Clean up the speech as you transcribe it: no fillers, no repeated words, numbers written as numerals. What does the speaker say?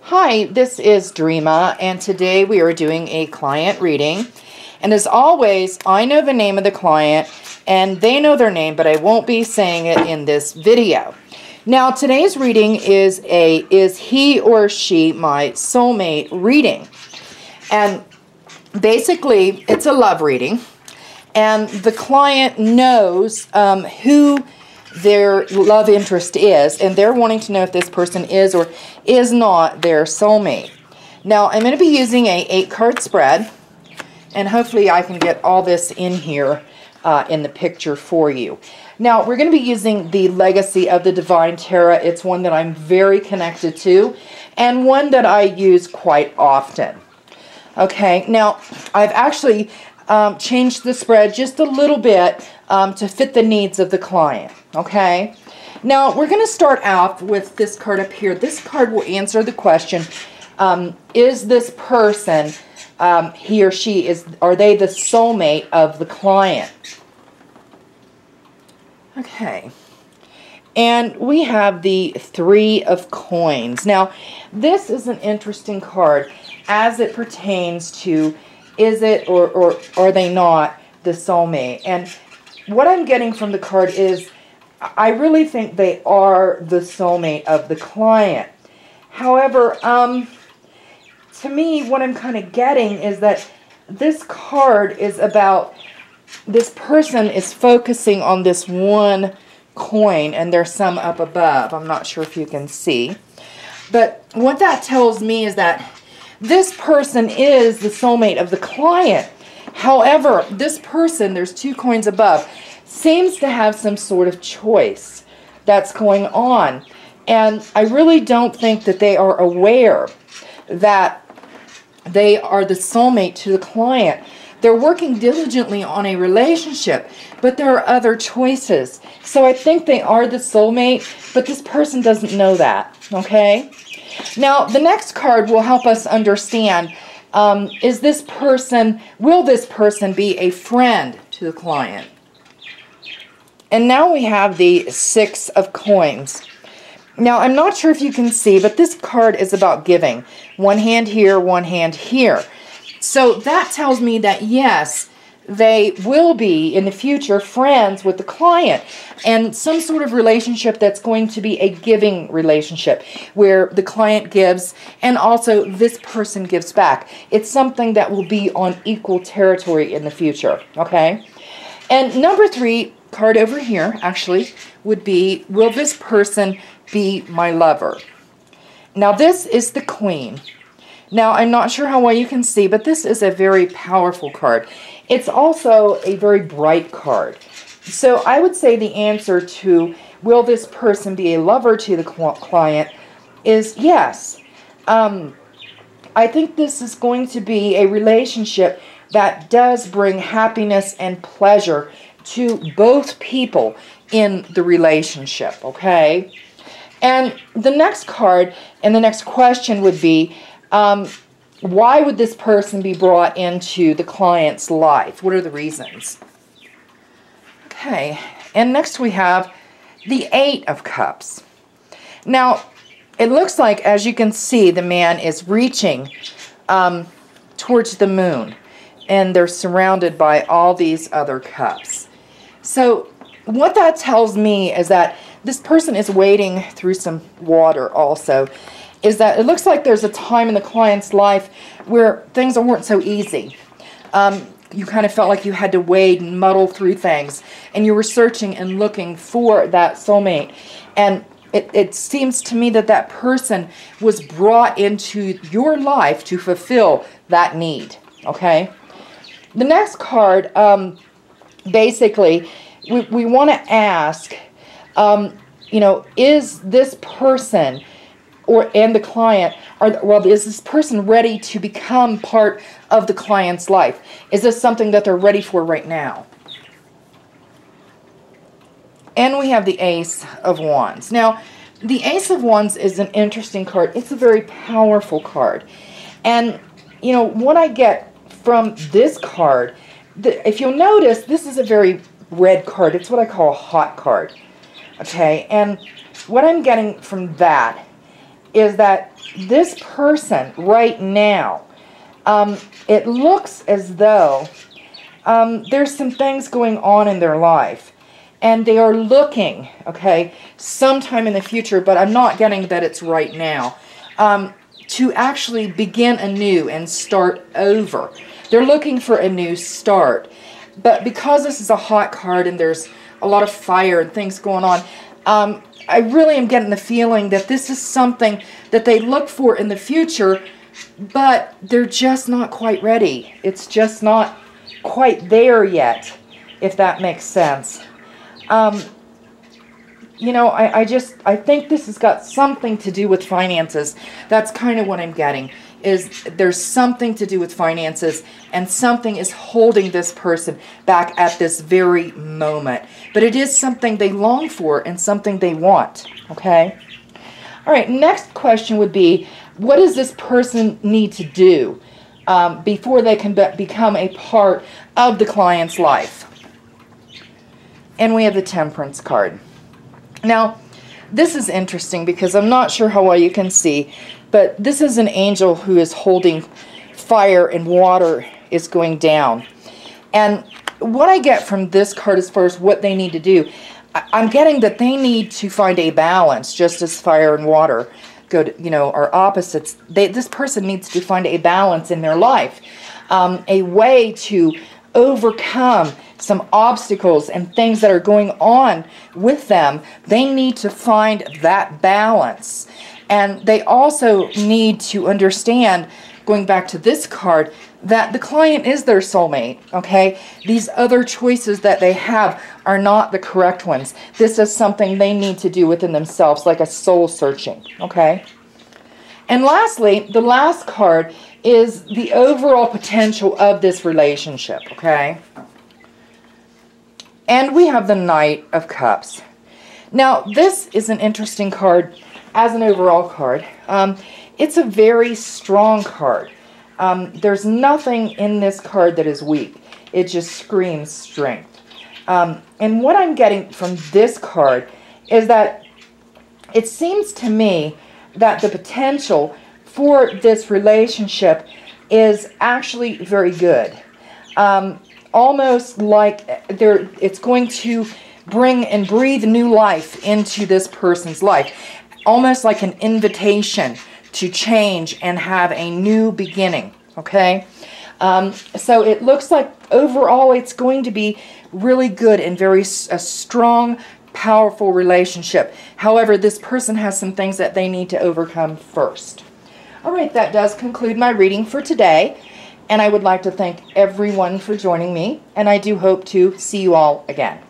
Hi, this is Dreama, and today we are doing a client reading. And as always, I know the name of the client, and they know their name, but I won't be saying it in this video. Now, today's reading is he or she my soulmate reading? And basically, it's a love reading, and the client knows who their love interest is, and they're wanting to know if this person is or is not their soulmate. Now, I'm going to be using a 8-card spread, and hopefully I can get all this in here in the picture for you. Now, we're going to be using the Legacy of the Divine Tarot. It's one that I'm very connected to, and one that I use quite often. Okay, now, I've actually changed the spread just a little bit to fit the needs of the client. Okay, now we're going to start off with this card up here. This card will answer the question, is this person, he or she, are they the soulmate of the client? Okay, and we have the 3 of Coins. Now, this is an interesting card as it pertains to, is it or are they not the soulmate? And what I'm getting from the card is, I really think they are the soulmate of the client. However, to me, what I'm kind of getting is that this card is about, this person is focusing on this one coin, and there's some up above. I'm not sure if you can see. But what that tells me is that this person is the soulmate of the client. However, this person, there's 2 coins above, seems to have some sort of choice that's going on. And I really don't think that they are aware that they are the soulmate to the client. They're working diligently on a relationship, but there are other choices. So I think they are the soulmate, but this person doesn't know that, okay? Now, the next card will help us understand, will this person be a friend to the client? And now we have the 6 of Coins. Now, I'm not sure if you can see, but this card is about giving. One hand here, one hand here. So that tells me that, yes, they will be, in the future, friends with the client. And some sort of relationship that's going to be a giving relationship, where the client gives and also this person gives back. It's something that will be on equal territory in the future, okay? And number 3, card over here, actually, would be, will this person be my lover? Now, this is the Queen. Now, I'm not sure how well you can see, but this is a very powerful card. It's also a very bright card. So I would say the answer to, will this person be a lover to the client, is yes. I think this is going to be a relationship that does bring happiness and pleasure to both people in the relationship, okay? And the next card and the next question would be, why would this person be brought into the client's life? What are the reasons? Okay, and next we have the 8 of Cups. Now, it looks like, as you can see, the man is reaching towards the moon, and they're surrounded by all these other cups. So what that tells me is that this person is wading through some water also. Is that it looks like there's a time in the client's life where things weren't so easy. You kind of felt like you had to wade and muddle through things, and you were searching and looking for that soulmate. And it seems to me that that person was brought into your life to fulfill that need, okay? The next card, basically, we want to ask, you know, is this person and the client, is this person ready to become part of the client's life? Is this something that they're ready for right now? And we have the Ace of Wands. Now, the Ace of Wands is an interesting card. It's a very powerful card. And, you know, what I get from this card, if you'll notice, this is a very red card. It's what I call a hot card. Okay, and what I'm getting from that is that this person right now, it looks as though there's some things going on in their life. And they are looking, okay, sometime in the future, but I'm not getting that it's right now, to actually begin anew and start over. They're looking for a new start. But because this is a hot card and there's a lot of fire and things going on, I really am getting the feeling that this is something that they look for in the future, but they're just not quite ready. It's just not quite there yet, if that makes sense. You know, I think this has got something to do with finances. That's kind of what I'm getting, is there's something to do with finances, and something is holding this person back at this very moment. But it is something they long for and something they want, okay? All right, next question would be, what does this person need to do before they can become a part of the client's life? And we have the Temperance card. Now, this is interesting because I'm not sure how well you can see, but this is an angel who is holding fire and water is going down. And what I get from this card as far as what they need to do, I'm getting that they need to find a balance, just as fire and water go to, you know, are opposites. This person needs to find a balance in their life, a way to overcome some obstacles and things that are going on with them. They need to find that balance. And they also need to understand, going back to this card, that the client is their soulmate, okay? These other choices that they have are not the correct ones. This is something they need to do within themselves, like a soul searching, okay? And lastly, the last card is the overall potential of this relationship, okay? And we have the Knight of Cups. Now, this is an interesting card as an overall card. It's a very strong card. There's nothing in this card that is weak. It just screams strength. And what I'm getting from this card is that it seems to me that the potential for this relationship is actually very good. Almost like it's going to bring and breathe new life into this person's life. Almost like an invitation to change and have a new beginning, okay? So it looks like overall it's going to be really good and a strong, powerful relationship. However, this person has some things that they need to overcome first. All right, that does conclude my reading for today. And I would like to thank everyone for joining me. And I do hope to see you all again.